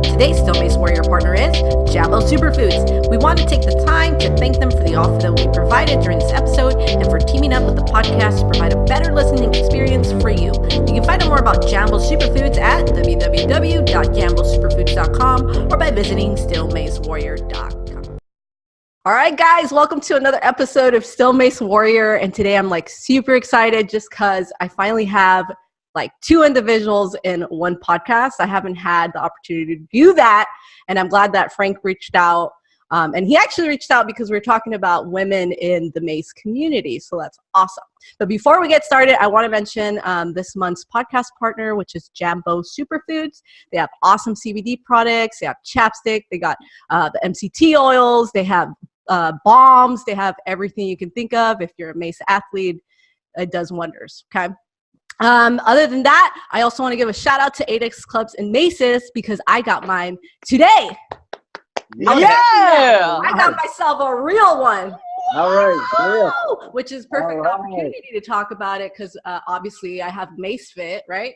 Today's Steel Mace Warrior partner is Jambo Superfoods. We want to take the time to thank them for the offer that we provided during this episode and for teaming up with the podcast to provide a better listening experience for you. You can find out more about Jambo Superfoods at www.jambosuperfoods.com or by visiting steelmacewarrior.com. All right, guys, welcome to another episode of Steel Mace Warrior. And today I'm super excited just because I finally have two individuals in one podcast. I haven't had the opportunity to do that. And I'm glad that Frank reached out. And he actually reached out because we were talking about women in the Mace community. So that's awesome. But before we get started, I want to mention this month's podcast partner, which is Jambo Superfoods. They have awesome CBD products. They have chapstick. They got the MCT oils. They have balms. They have everything you can think of. If you're a Mace athlete, it does wonders. Okay. Other than that, I also want to give a shout out to 8X Clubs and Maces because I got mine today. Yeah. I got myself a real one. All right. Yeah. Which is perfect opportunity to talk about it because obviously I have MaceFit, right?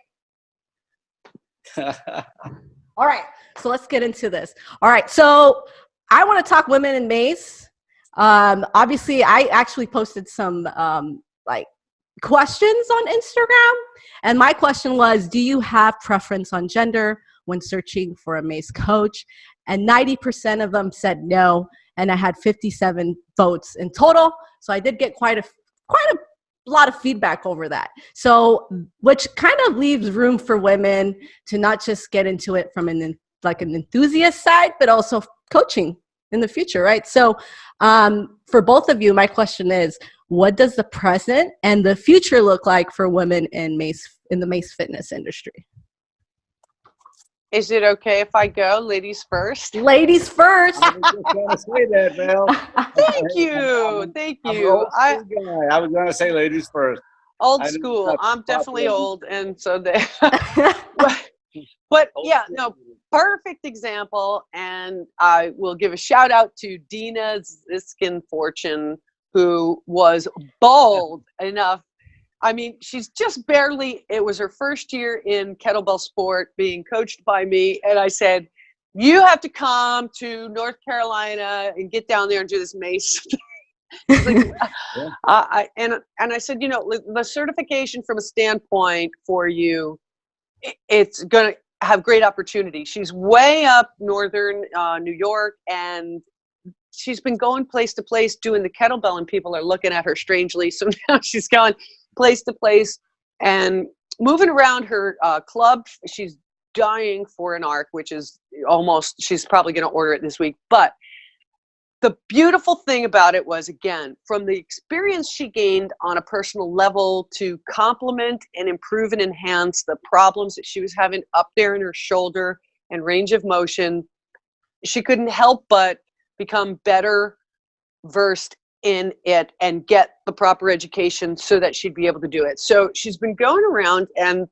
All right. So let's get into this. All right. So I want to talk women in Mace. Obviously, I actually posted some questions on Instagram. And my question was, do you have preference on gender when searching for a Mace coach? And 90% of them said no. And I had 57 votes in total. So I did get quite a lot of feedback over that. So, which kind of leaves room for women to not just get into it from an enthusiast side, but also coaching in the future, right? So for both of you, my question is, what does the present and the future look like for women in the Mace fitness industry? Is it okay if I go? Ladies first. Ladies first. I was just going to say that, Val. Thank you. Thank you. I was going to say ladies first. Old school. I'm definitely old. And so but yeah, no, perfect example. And I will give a shout out to Dina Ziskin Fortune, who was bold enough. I mean, she's just barely, it was her first year in kettlebell sport being coached by me. And I said, you have to come to North Carolina and get down there and do this Mace. And I said, the certification from a standpoint for you, it's going to have great opportunity. She's way up northern New York, and she's been going place to place doing the kettlebell, and people are looking at her strangely. So now she's going place to place and moving around her club. She's dying for an ARC, which is she's probably going to order it this week. But the beautiful thing about it was, again, from the experience she gained on a personal level to complement and improve and enhance the problems that she was having up there in her shoulder and range of motion, she couldn't help but become better versed in it and get the proper education so that she'd be able to do it. So she's been going around and,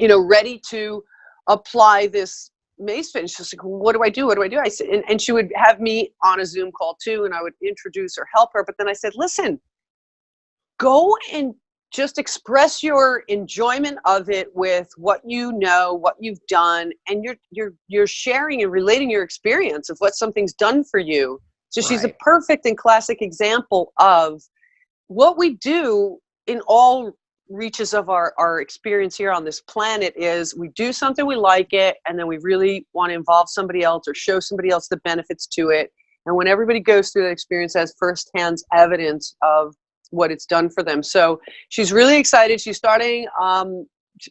ready to apply this MaceFit. And she's like, what do I do? What do I do? I said, and she would have me on a Zoom call too, and I would introduce or help her. But then I said, listen, go and just express your enjoyment of it with what you know, what you've done, and you're sharing and relating your experience of what something's done for you. So she's a perfect and classic example of what we do in all reaches of our experience here on this planet is we do something, we like it, and then we really want to involve somebody else or show somebody else the benefits to it. And when everybody goes through that experience as firsthand evidence of what it's done for them. So she's really excited. She's starting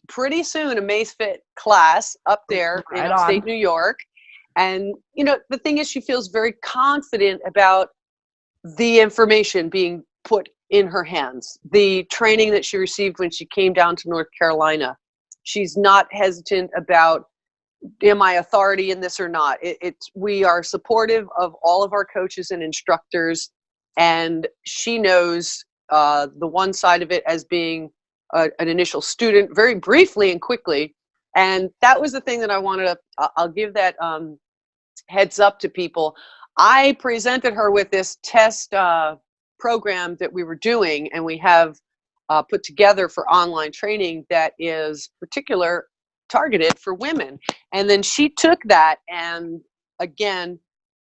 pretty soon a MaceFit class up there in upstate New York. And, the thing is, she feels very confident about the information being put in her hands, the training that she received when she came down to North Carolina. She's not hesitant about, am I authority in this or not? We are supportive of all of our coaches and instructors, and she knows the one side of it as being an initial student very briefly and quickly. And that was the thing that I wanted to, I'll give that heads up to people. I presented her with this test program that we were doing, and we have put together for online training that is particular targeted for women. And then she took that and again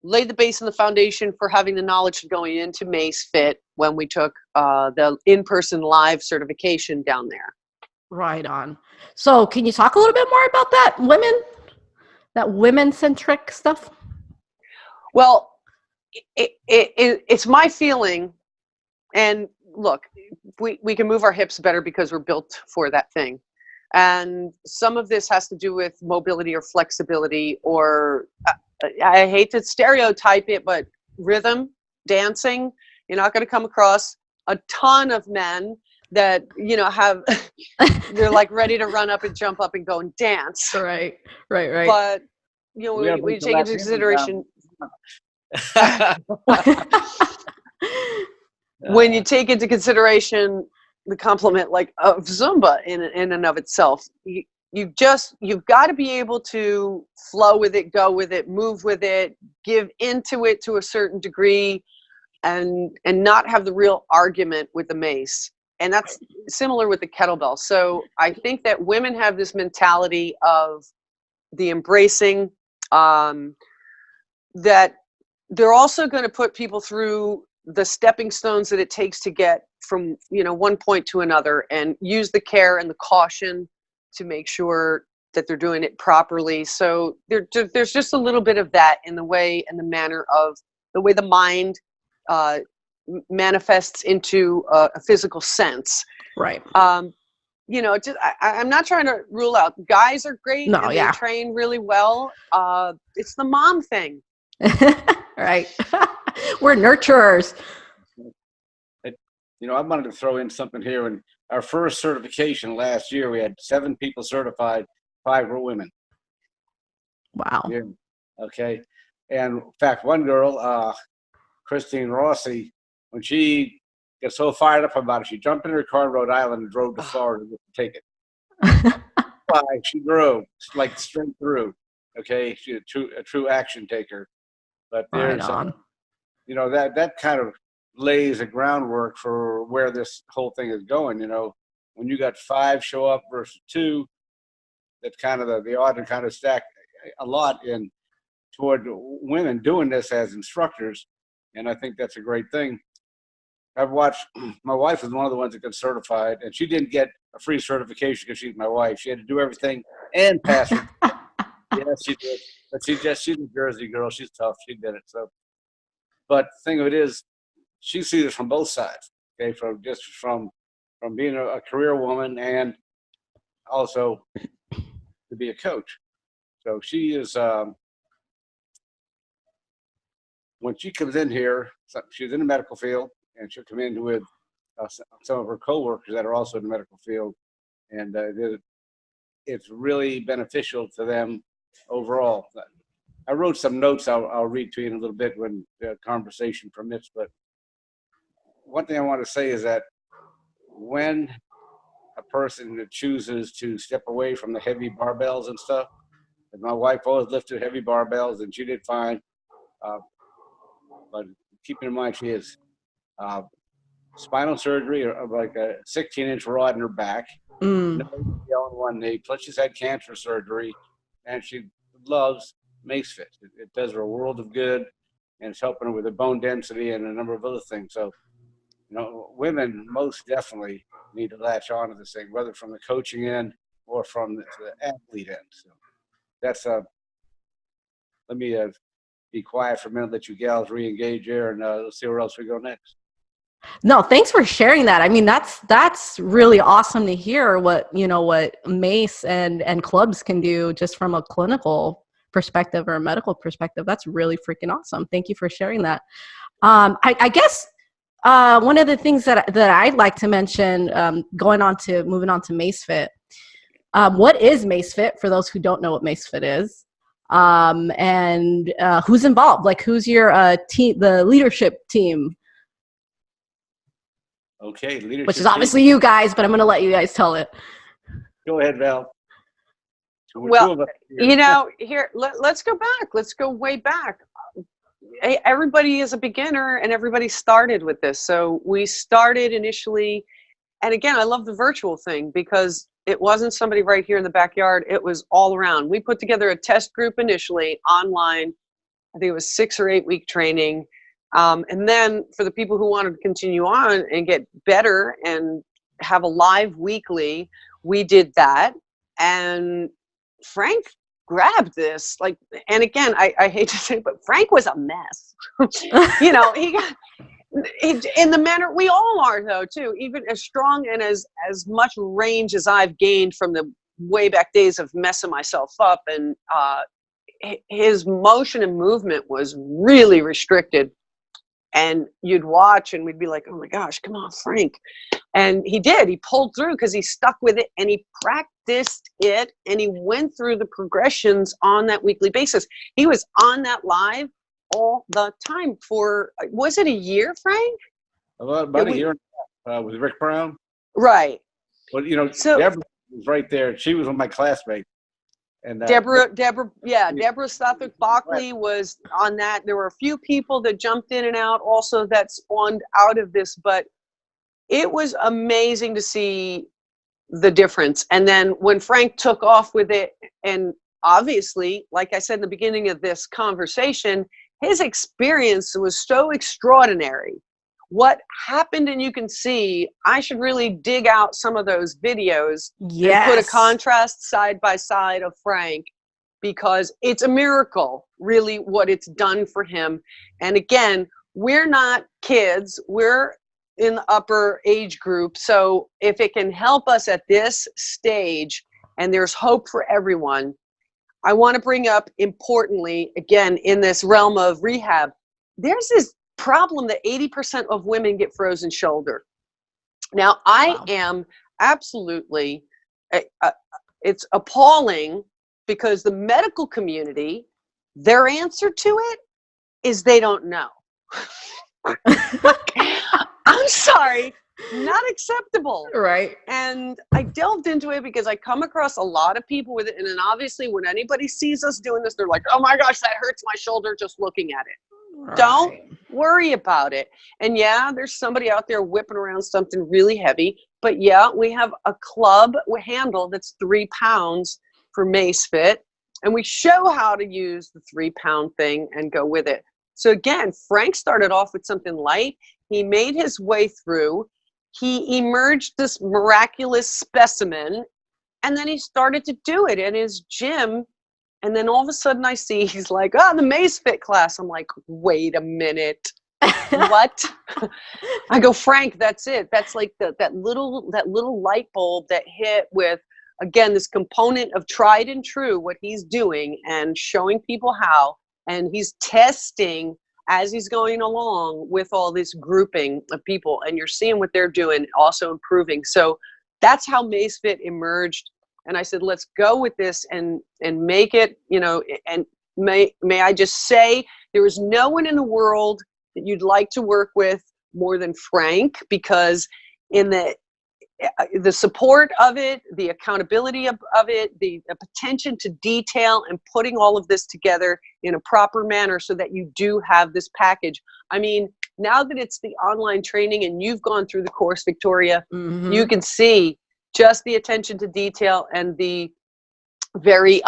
laid the base and the foundation for having the knowledge going into MaceFit when we took the in-person live certification down there. Right on. So can you talk a little bit more about that women-centric stuff? Well, it's my feeling, and look, we can move our hips better because we're built for that thing. And some of this has to do with mobility or flexibility, or I hate to stereotype it, but rhythm, dancing. You're not going to come across a ton of men that, you know, have, they're like ready to run up and jump up and go and dance. Right. But, you know, when you take into consideration, when you take into consideration the complement like of Zumba in and of itself, you've got to be able to flow with it, go with it, move with it, give into it to a certain degree, and not have the real argument with the mace. And that's similar with the kettlebell. So I think that women have this mentality of the embracing, that they're also going to put people through the stepping stones that it takes to get from, you know, one point to another, and use the care and the caution to make sure that they're doing it properly. So there's just a little bit of that in the way and the manner of the way the mind manifests into a physical sense. Right. You know, just I'm not trying to rule out. Guys are great and they train really well. It's the mom thing. Right. We're nurturers. You know, I wanted to throw in something here. In our first certification last year, we had 7 people certified, 5 were women. Wow. Yeah. Okay. And in fact, one girl, Christine Rossi, when she got so fired up about it, she jumped in her car in Rhode Island and drove to Florida to take it. She drove like straight through. Okay. She's a true action taker. But there's, you know, that kind of lays a groundwork for where this whole thing is going. You know, when you got 5 show up versus 2, that's kind of the odds are kind of stacked a lot in toward women doing this as instructors, and I think that's a great thing. I've watched, my wife was one of the ones that got certified, and she didn't get a free certification because she's my wife. She had to do everything and pass it. Yes, she did. But she's a Jersey girl. She's tough. She did it. So, but the thing of it is, she sees it from both sides. Okay, from being a career woman and also to be a coach. So she is. When she comes in here, she's in the medical field, and she'll come in with some of her coworkers that are also in the medical field, and it's really beneficial to them overall. I wrote some notes I'll read to you in a little bit when the conversation permits, but one thing I want to say is that when a person chooses to step away from the heavy barbells and stuff, and my wife always lifted heavy barbells and she did fine, but keeping in mind she has spinal surgery of like a 16-inch rod in her back, no ACL in one knee, plus she's had cancer surgery, and she loves MaceFit. It does her a world of good, and it's helping her with her bone density and a number of other things. So, you know, women most definitely need to latch on to this thing, whether from the coaching end or from the athlete end. So that's let me be quiet for a minute, let you gals re-engage here, and let's see where else we go next. No, thanks for sharing that. I mean, that's really awesome to hear what Mace and clubs can do just from a clinical perspective or a medical perspective. That's really freaking awesome. Thank you for sharing that. I guess one of the things that I'd like to mention, moving on to MaceFit. What is MaceFit for those who don't know what MaceFit is? And who's involved? Like, who's your team, the leadership team? Okay, leadership. Which is obviously you guys, but I'm going to let you guys tell it. Go ahead, Val. Well, you know, here, let's go back. Let's go way back. Everybody is a beginner, and everybody started with this. So we started initially, and again, I love the virtual thing because It wasn't somebody right here in the backyard. It was all around. We put together a test group initially online. I think it was 6 or 8 week training. And then for the people who wanted to continue on and get better and have a live weekly, we did that. And Frank grabbed this, like, and again, I hate to say, but Frank was a mess. You know, he got, in the manner we all are though too, even as strong and as much range as I've gained from the way back days of messing myself up, and his motion and movement was really restricted. And you'd watch and we'd be like, oh my gosh, come on, Frank. And he did. He pulled through because he stuck with it and he practiced it and he went through the progressions on that weekly basis. He was on that live all the time for, was it a year, Frank? About a year with Rick Brown. Right. But, you know, so, Deborah was right there. She was one of my classmates. And Deborah Southwick Bockley was on that. There were a few people that jumped in and out also that spawned out of this, but it was amazing to see the difference. And then when Frank took off with it, and obviously, like I said in the beginning of this conversation, his experience was so extraordinary. What happened, and you can see, I should really dig out some of those videos and put a contrast side by side of Frank, because it's a miracle, really, what it's done for him. And again, we're not kids, we're in the upper age group. So if it can help us at this stage, and there's hope for everyone, I want to bring up, importantly, again, in this realm of rehab, there's this problem that 80% of women get frozen shoulder. Now, I am absolutely, it's appalling, because the medical community, their answer to it is they don't know. I'm sorry, not acceptable. Right. And I delved into it because I come across a lot of people with it. And then obviously when anybody sees us doing this, they're like, oh my gosh, that hurts my shoulder just looking at it. Right. Don't worry about it. And yeah, there's somebody out there whipping around something really heavy. But yeah, we have a club handle that's 3 pounds for MaceFit. And we show how to use the 3 pound thing and go with it. So again, Frank started off with something light. He made his way through. He emerged this miraculous specimen. And then he started to do it in his gym. And then all of a sudden I see he's like, oh, the MaceFit class. I'm like, wait a minute. What? I go, Frank, that's it. That's like that little light bulb that hit with, again, this component of tried and true, what he's doing and showing people how. And he's testing as he's going along with all this grouping of people. And you're seeing what they're doing, also improving. So that's how MaceFit emerged. And I said, let's go with this and make it, you know, and may I just say, there is no one in the world that you'd like to work with more than Frank, because in the support of it, the accountability of it, the attention to detail and putting all of this together in a proper manner so that you do have this package. I mean, now that it's the online training and you've gone through the course, Victoria, you can see just the attention to detail and the very,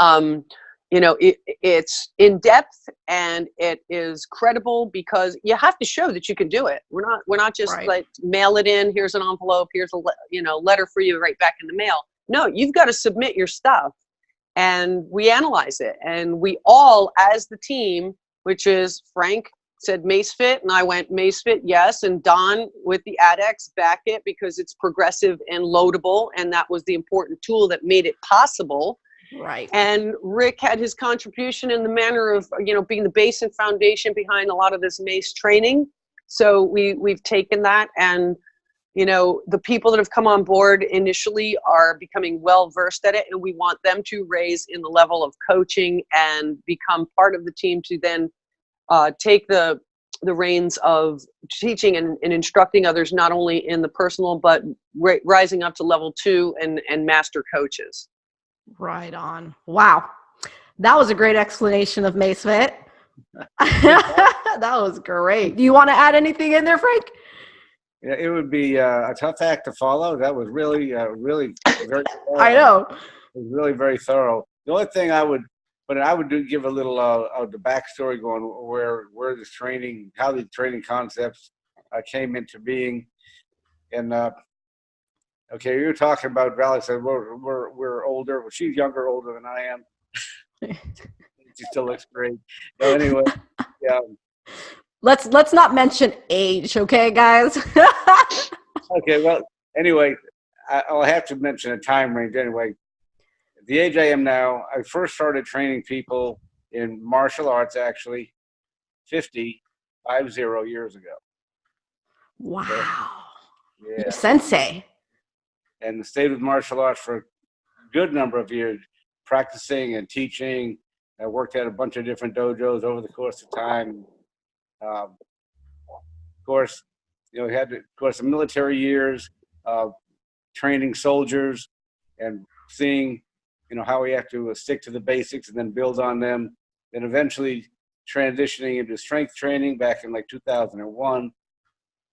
you know, it's in depth and it is credible, because you have to show that you can do it. We're not just like mail it in. Here's an envelope. Here's a letter for you right back in the mail. No, you've got to submit your stuff, and we analyze it. And we all, as the team, which is Frank said MaceFit, and I went MaceFit, yes, and Don with the ADX back it because it's progressive and loadable, and that was the important tool that made it possible. Right. And Rick had his contribution in the manner of, you know, being the base and foundation behind a lot of this Mace training. So we've taken that, and, you know, the people that have come on board initially are becoming well versed at it, and we want them to raise in the level of coaching and become part of the team to then take the reins of teaching and instructing others, not only in the personal, but rising up to level 2 and master coaches. Right on. Wow. That was a great explanation of MaceFit. That was great. Do you want to add anything in there, Frank? Yeah, it would be a tough act to follow. That was really, really very thorough. I know. It was really very thorough. The only thing I would give a little of the backstory going where this training, how the training concepts came into being. And okay, you were talking about Valerie said we're older. Well, she's older than I am. She still looks great. So anyway, yeah. Let's not mention age, okay, guys? Okay, well, anyway, I'll have to mention a time range anyway. At the age I am now, I first started training people in martial arts actually 50 years ago. Wow. So, yeah. You're sensei. And stayed with martial arts for a good number of years, practicing and teaching. I worked at a bunch of different dojos over the course of time. Of course, we had, of course, the military years, training soldiers and seeing, how we have to stick to the basics and then build on them. Then eventually transitioning into strength training back in like 2001,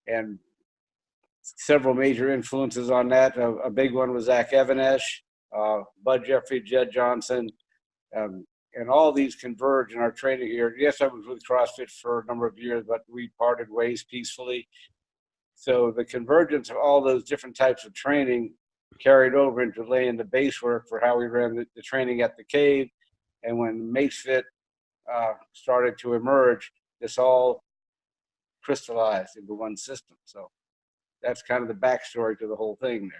and several major influences on that. A big one was Zach Evanesh, Bud Jeffrey, Jed Johnson, and all these converge in our training here. Yes, I was with CrossFit for a number of years, but we parted ways peacefully. So the convergence of all those different types of training carried over into laying the base work for how we ran the training at the cave. And when MaceFit started to emerge, this all crystallized into one system. So that's kind of the backstory to the whole thing there.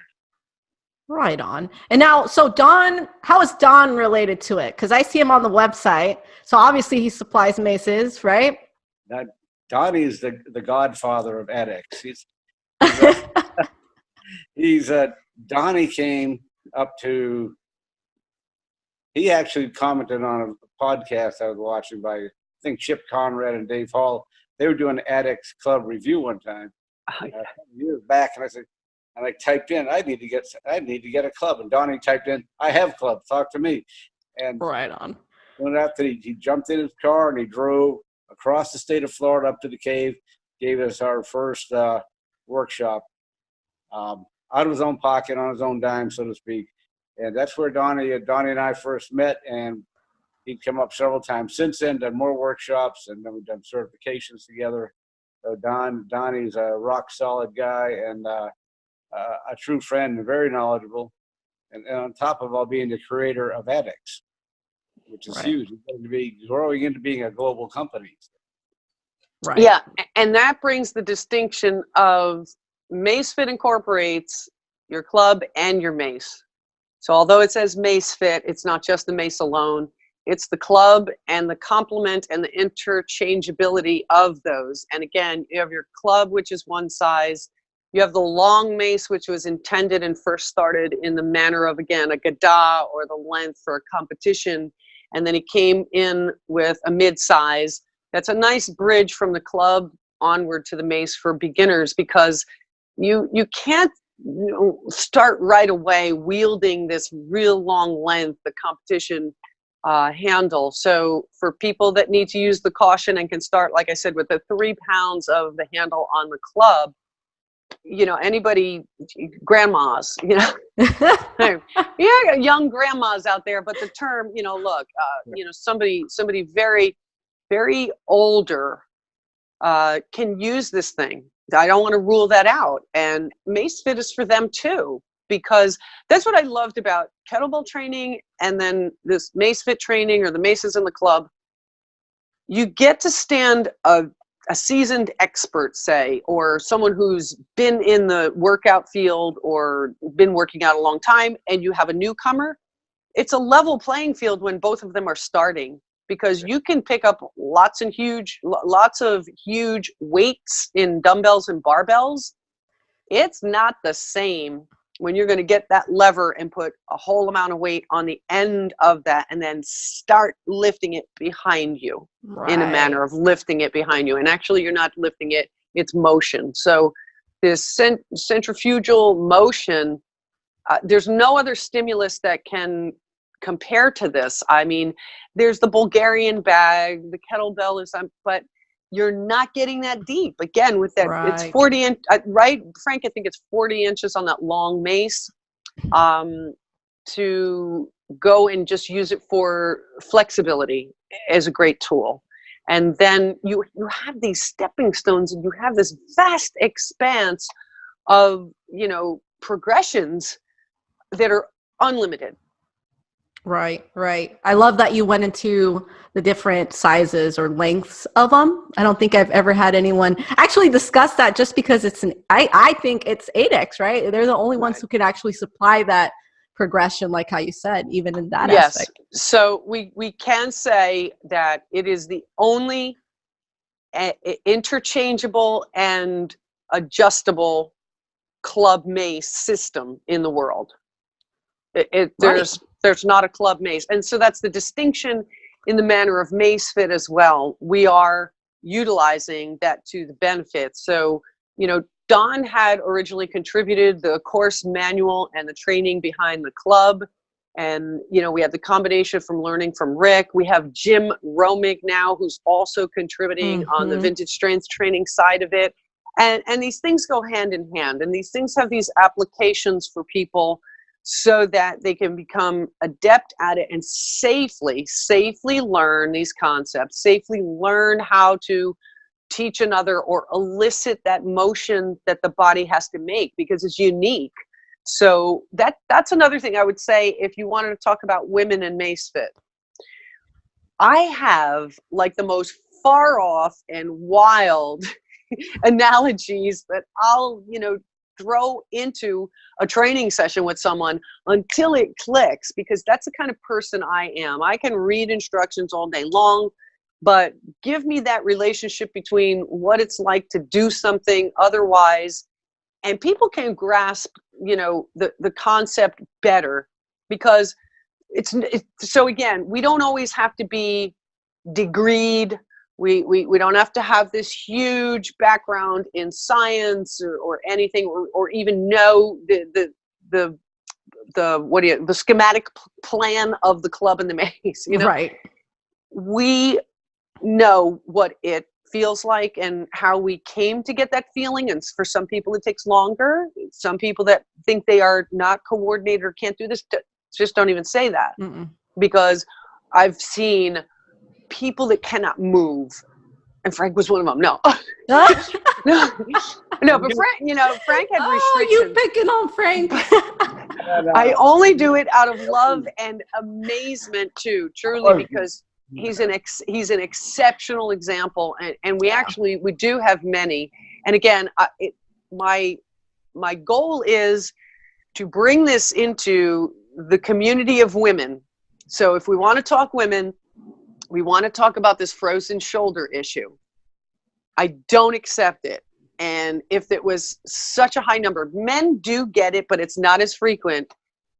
Right on. And now, so Don, how is Don related to it? Because I see him on the website. So obviously he supplies maces, right? Donnie's the godfather of addicts. Donnie came up to, he actually commented on a podcast I was watching by, I think, Chip Conrad and Dave Hall. They were doing an Addicts Club review one time, years back, and I said, and I typed in, I need to get a club. And Donnie typed in, I have club, talk to me. And right on. When after he jumped in his car and he drove across the state of Florida up to the cave, gave us our first workshop out of his own pocket, on his own dime, so to speak. And that's where Donnie and I first met, and he'd come up several times since then, done more workshops, and then we've done certifications together. So Donnie's a rock solid guy and a true friend and very knowledgeable. And on top of all, being the creator of Addicts, which is huge. It's going to be growing into being a global company. Right. Yeah, and that brings the distinction of MaceFit incorporates your club and your mace. So although it says MaceFit, it's not just the mace alone. It's the club and the complement and the interchangeability of those. And again, you have your club, which is one size. You have the long mace, which was intended and first started in the manner of, again, a gada or the length for a competition. And then it came in with a mid-size. That's a nice bridge from the club onward to the mace for beginners, because you can't start right away wielding this real long length, the competition handle. So for people that need to use the caution and can start, like I said, with the 3 pounds of the handle on the club, anybody, grandmas, yeah, young grandmas out there, but the term, look, somebody very, very older can use this thing. I don't want to rule that out. And MaceFit is for them too, because that's what I loved about kettlebell training and then this MaceFit training or the maces in the club. You get to stand a seasoned expert, say, or someone who's been in the workout field or been working out a long time, and you have a newcomer. It's a level playing field when both of them are starting, because you can pick up lots of huge weights in dumbbells and barbells. It's not the same when you're going to get that lever and put a whole amount of weight on the end of that and then start lifting it behind you in a manner of lifting it behind you. And actually you're not lifting it, it's motion. So this centrifugal motion, there's no other stimulus that can compare to this. I mean, there's the Bulgarian bag, the kettlebell is, but you're not getting that deep. Again, with that, Right. it's 40 inch, right, Frank? I think it's 40 inches on that long mace, to go and just use it for flexibility is a great tool. And then you have these stepping stones, and you have this vast expanse of, you know, progressions that are unlimited. Right, right. I love that you went into the different sizes or lengths of them. I don't think I've ever had anyone actually discuss that, just because it's I think it's 8X, right? They're the only ones who can actually supply that progression, like how you said, even in that aspect. So we can say that it is the only interchangeable and adjustable club mace system in the world. There's not a club mace. And so that's the distinction in the manner of MaceFit as well. We are utilizing that to the benefit. So, you know, Don had originally contributed the course manual and the training behind the club. And, you know, we have the combination from learning from Rick. We have Jim Romick now, who's also contributing on the vintage strength training side of it. And these things go hand in hand. And these things have these applications for people so that they can become adept at it and safely learn these concepts, safely learn how to teach another or elicit that motion that the body has to make, because it's unique. So that's another thing I would say if you wanted to talk about women in MaceFit. I have like the most far off and wild analogies that I'll, you know, throw into a training session with someone until it clicks, because that's the kind of person I am. I can read instructions all day long, but give me that relationship between what it's like to do something otherwise, and people can grasp, you know, the concept better, because it's so again, we don't always have to be degreed. We don't have to have this huge background in science or anything, or even know the schematic plan of the club and the mace. You know? Right. We know what it feels like and how we came to get that feeling. And for some people, it takes longer. Some people that think they are not coordinated or can't do this just don't even say that. Because I've seen people that cannot move, and Frank was one of them. No, no, but Frank, you know, Frank had restrictions. You picking on Frank? I only do it out of love and amazement too, truly, because he's an exceptional example, and we do have many. And again, my goal is to bring this into the community of women. So if we want to talk women, we want to talk about this frozen shoulder issue. I don't accept it. And if it was such a high number, men do get it, but it's not as frequent.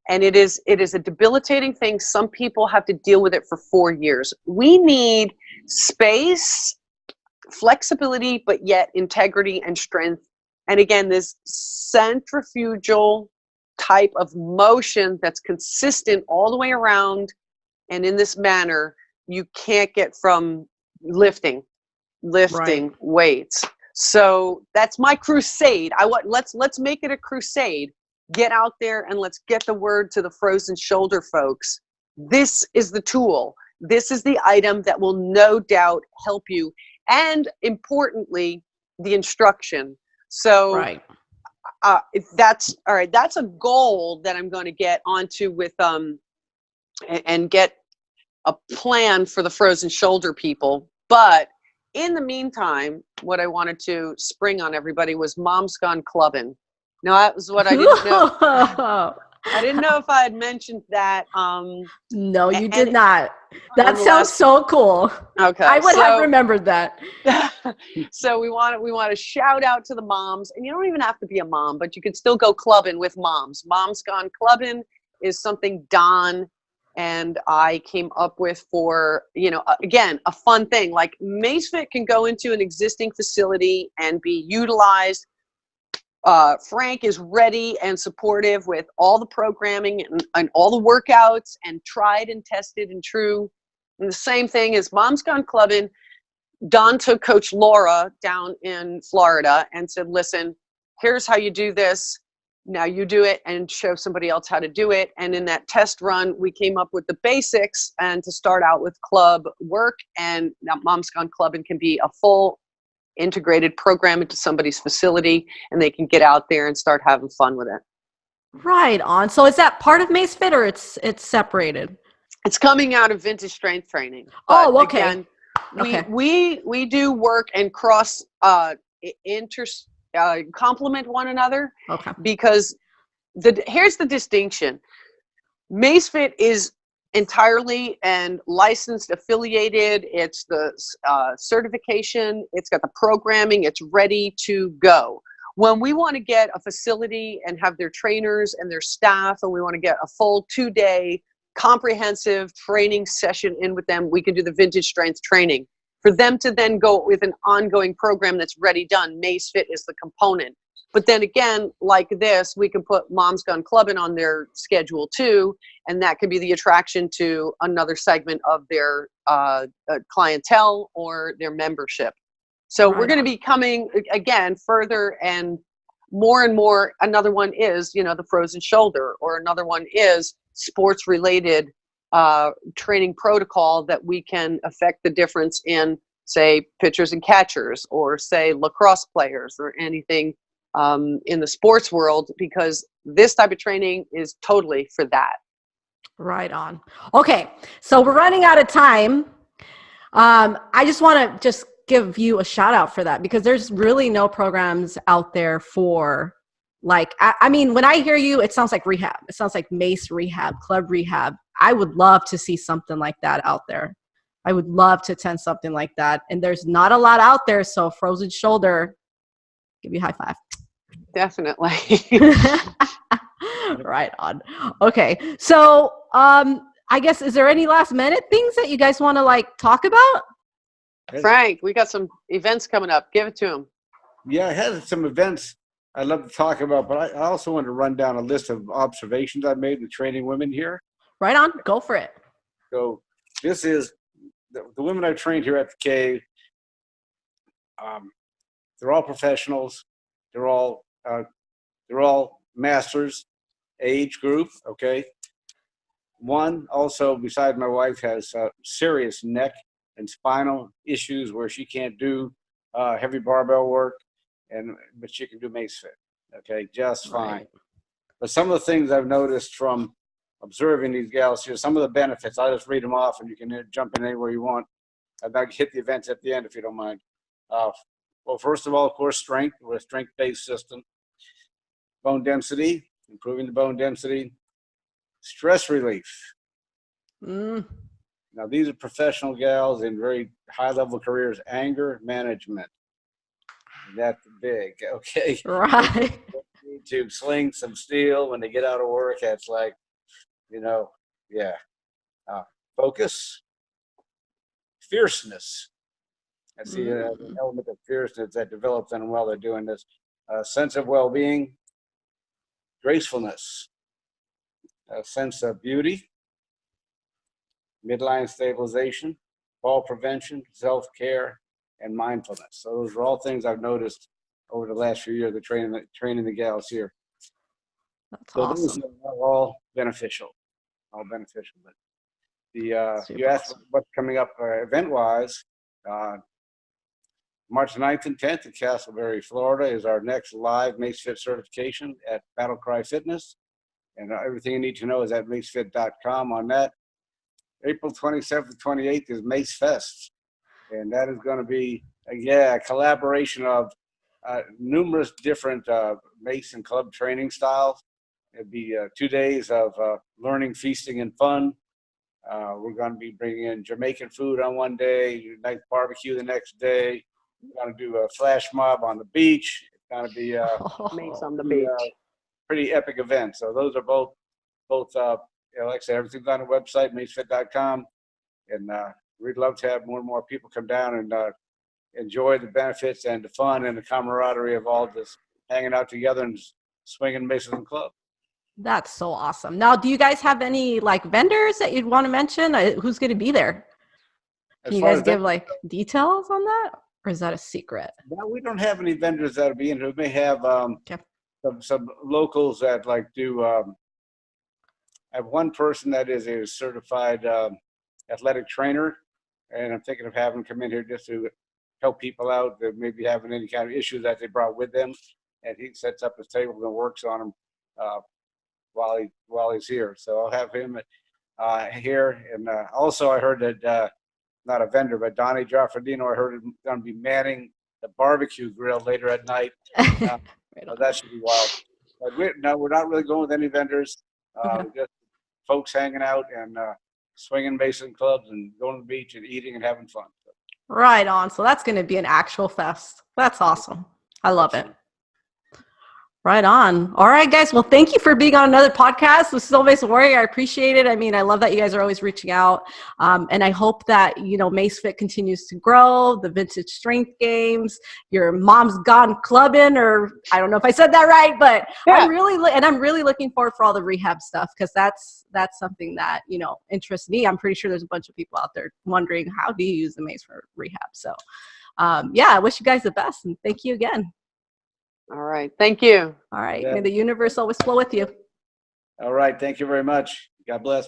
And it is a debilitating thing. Some people have to deal with it for 4 years. We need space, flexibility, but yet integrity and strength. And again, this centrifugal type of motion that's consistent all the way around and in this manner, you can't get from lifting weights. So that's my crusade. Let's make it a crusade. Get out there and let's get the word to the frozen shoulder folks. This is the tool. This is the item that will no doubt help you. And importantly, the instruction. So that's all right. That's a goal that I'm going to get onto with and get a plan for the frozen shoulder people. But in the meantime, what I wanted to spring on everybody was Mom's Gone Clubbing. Now, that was what I didn't know. I didn't know if I had mentioned that. No, you did not. That sounds so cool. Okay, I would have remembered that. So we want to shout out to the moms, and you don't even have to be a mom, but you can still go clubbing with moms. Mom's Gone Clubbing is something Don and I came up with for, you know, again, a fun thing. Like MaceFit can go into an existing facility and be utilized. Frank is ready and supportive with all the programming and all the workouts and tried and tested and true. And the same thing is Mom's Gone Clubbing. Don took Coach Laura down in Florida and said, listen, here's how you do this. Now you do it and show somebody else how to do it. And in that test run, we came up with the basics and to start out with club work. And now Mom's Gone Clubbing can be a full integrated program into somebody's facility, and they can get out there and start having fun with it. Right on. So is that part of MaceFit or it's separated? It's coming out of Vintage Strength Training. Oh, okay. Again, Okay. we do work and cross complement one another. Okay. Because here's the distinction. MaceFit is entirely and licensed, affiliated. It's the certification. It's got the programming. It's ready to go. When we want to get a facility and have their trainers and their staff, and we want to get a full 2-day comprehensive training session in with them, we can do the Vintage Strength Training. For them to then go with an ongoing program that's ready done, MaceFit is the component. But then again, like this, we can put Mom's Gone Clubbing on their schedule too, and that can be the attraction to another segment of their clientele or their membership. So we're going to be coming again further and more. Another one is, the frozen shoulder, or another one is sports related training protocol that we can affect the difference in, say, pitchers and catchers, or say lacrosse players, or anything in the sports world, because this type of training is totally for that. Right on. Okay, so we're running out of time. I just want to give you a shout out for that, because there's really no programs out there for, like, I mean, when I hear you, it sounds like rehab. It sounds like Mace rehab, club rehab. I would love to see something like that out there. I would love to attend something like that. And there's not a lot out there. So frozen shoulder, give you a high five. Definitely. Right on. Okay. So I guess, is there any last minute things that you guys want to talk about? Frank, we got some events coming up. Give it to him. Yeah, I had some events I'd love to talk about, but I also want to run down a list of observations I made with training women here. Right on. Go for it. So this is the women I've trained here at the cave. They're all professionals. They're all masters age group. Okay. One also, besides my wife, has serious neck and spinal issues where she can't do heavy barbell work, but she can do MaceFit. Okay, just fine. Right. But some of the things I've noticed from observing these gals here, some of the benefits, I'll just read them off, and you can jump in anywhere you want. I'd like to hit the events at the end if you don't mind. Well, first of all, of course, strength. We're a strength-based system. Bone density, improving the bone density. Stress relief. Now, these are professional gals in very high-level careers. Anger management. That's big, okay? Right. To sling some steel when they get out of work, it's like, yeah. Focus. Fierceness. I see an element of fierceness that develops in them while they're doing this. Sense of well-being. Gracefulness. A sense of beauty. Midline stabilization. Fall prevention. Self-care. And mindfulness. So those are all things I've noticed over the last few years of training the gals here. That's so awesome. Those are all beneficial. All beneficial. But you asked awesome. what's coming up event-wise. March 9th and 10th in Castleberry, Florida is our next live MaceFit certification at Battle Cry Fitness. And everything you need to know is at MaceFit.com on that. April 27th and 28th is MaceFest. And that is going to be, a collaboration of numerous different mace and club training styles. It'll be 2 days of learning, feasting, and fun. We're going to be bringing in Jamaican food on one day, nice barbecue the next day. We're going to do a flash mob on the beach. It's going to be Mace on the beach. Pretty epic event. So those are both like I said, everything's on the website, MaceFit.com. And we'd love to have more and more people come down and enjoy the benefits and the fun and the camaraderie of all this hanging out together and swinging maces and clubs. That's so awesome. Now, do you guys have any vendors that you'd want to mention? Who's going to be there? Can you guys give like details on that, or is that a secret? Well, we don't have any vendors that'll be in here. We may have some locals that like do. I have one person that is a certified athletic trainer, and I'm thinking of having him come in here just to help people out that maybe having any kind of issues that they brought with them, and he sets up his table and works on them while he's here. So I'll have him here, and also I heard that not a vendor, but Donnie Giaffredino, I heard is going to be manning the barbecue grill later at night. So that should be wild. But we're not really going with any vendors. Just folks hanging out and swinging Mason clubs and going to the beach and eating and having fun. Right on. So that's going to be an actual fest. That's awesome. I love it. Right on. All right, guys. Well, thank you for being on another podcast with Steel Mace Warrior. I appreciate it. I mean, I love that you guys are always reaching out. And I hope that, MaceFit continues to grow, the vintage strength games, your mom's gone clubbing, or I don't know if I said that right, but yeah. I'm really looking forward for all the rehab stuff, because that's something that, interests me. I'm pretty sure there's a bunch of people out there wondering, how do you use the mace for rehab? So I wish you guys the best, and thank you again. All right. Thank you. All right. Yeah. May the universe always flow with you. All right. Thank you very much. God bless.